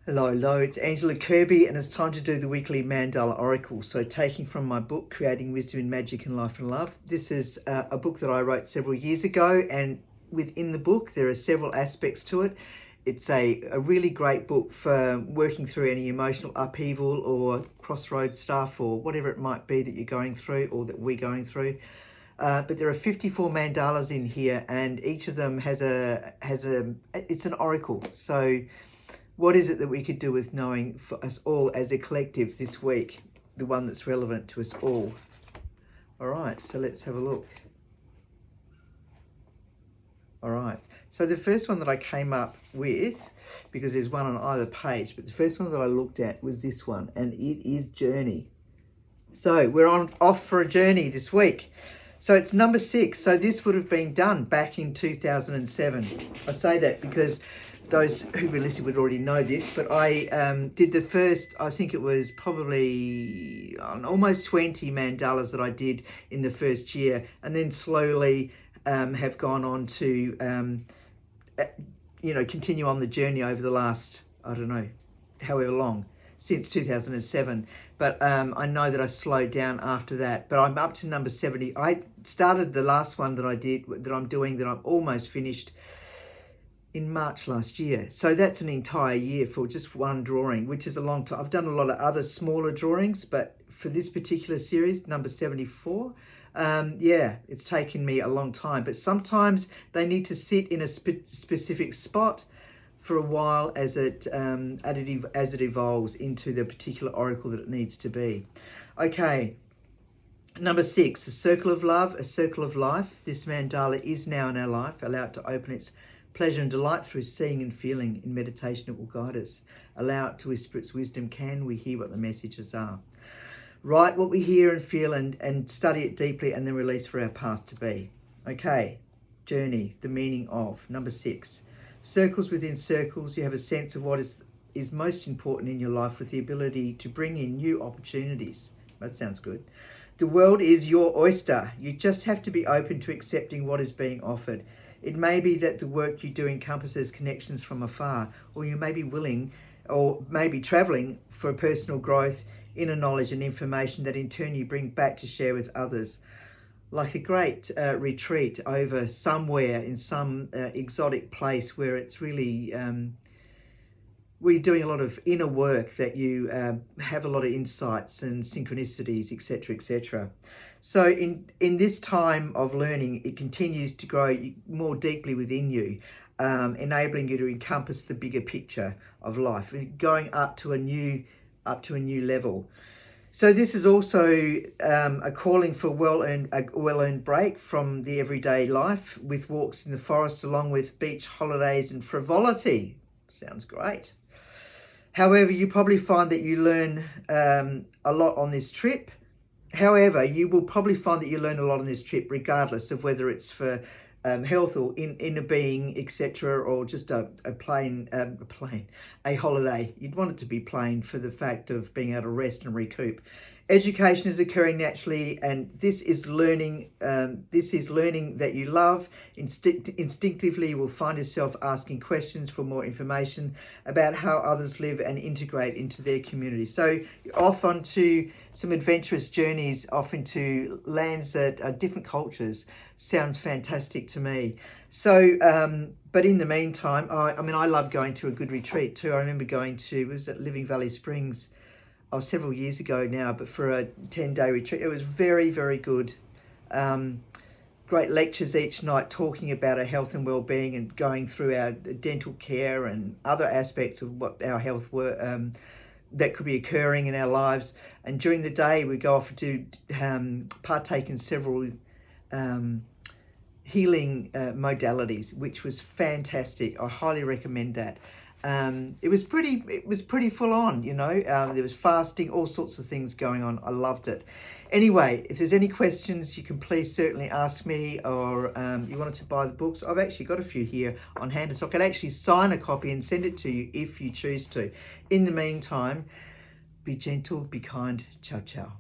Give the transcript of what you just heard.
Hello, it's Angela Kirby, and it's time to do the weekly Mandala Oracle. So, taking from my book, Creating Wisdom in Magic and Life and Love. This is a book that I wrote several years ago, and within the book, there are several aspects to it. It's a really great book for working through any emotional upheaval or crossroad stuff or whatever it might be that you're going through or that we're going through. But there are 54 mandalas in here, and each of them it's an oracle. So what is it that we could do with knowing for us all as a collective this week, the one that's relevant to us all? All right, so let's have a look. All right, so the first one that I came up with, because there's one on either page, but the first one that I looked at was this one, and it is journey. So we're off for a journey this week. So it's number 6. So this would have been done back in 2007. I say that because those who've been listening would already know this, but I did the first, I think it was probably almost 20 mandalas that I did in the first year, and then slowly have gone on to, continue on the journey over the last, I don't know, however long, since 2007. But I know that I slowed down after that, but I'm up to number 70. I started the last one that I did, that I'm almost finished in March last year. So that's an entire year for just one drawing, which is a long time. I've done a lot of other smaller drawings, but for this particular series, number 74, it's taken me a long time. But sometimes they need to sit in a specific spot for a while as it evolves into the particular oracle that it needs to be. Okay, number 6, a circle of love, a circle of life. This mandala is now in our life. Allow it to open its pleasure and delight through seeing and feeling. In meditation, it will guide us. Allow it to whisper its wisdom. Can we hear what the messages are? Write what we hear and feel and study it deeply, and then release for our path to be. Okay, journey, the meaning of. Number 6, circles within circles. You have a sense of what is most important in your life, with the ability to bring in new opportunities. That sounds good. The world is your oyster. You just have to be open to accepting what is being offered. It may be that the work you do encompasses connections from afar, or you may be willing or maybe traveling for personal growth, inner knowledge and information that in turn you bring back to share with others. Like a great retreat over somewhere in some exotic place where it's really, where you're doing a lot of inner work, that you have a lot of insights and synchronicities, etc., etc. So in this time of learning, it continues to grow more deeply within you, enabling you to encompass the bigger picture of life, going up to a new level. So this is also a calling for a well-earned break from the everyday life, with walks in the forest along with beach holidays and frivolity. Sounds great. However, you probably find that you learn a lot on this trip. However, you will probably find that you learn a lot on this trip, regardless of whether it's for health or inner being, etc., or just a holiday. You'd want it to be plain for the fact of being able to rest and recoup. Education is occurring naturally, and this is learning. That you love. Instinctively, you will find yourself asking questions for more information about how others live and integrate into their community. So off onto some adventurous journeys, off into lands that are different cultures. Sounds fantastic to me. So, but in the meantime, I love going to a good retreat too. I remember going to, was it Living Valley Springs? Several years ago now, but for a 10-day retreat. It was very, very good. Great lectures each night talking about our health and well-being and going through our dental care and other aspects of what our health were that could be occurring in our lives. And during the day, we go off to partake in several healing modalities, which was fantastic. I highly recommend that. It was pretty full on, there was fasting, all sorts of things going on. I loved it. Anyway, if there's any questions, you can please certainly ask me, or you wanted to buy the books. I've actually got a few here on hand, so I can actually sign a copy and send it to you if you choose to. In the meantime, be gentle, be kind. Ciao, ciao.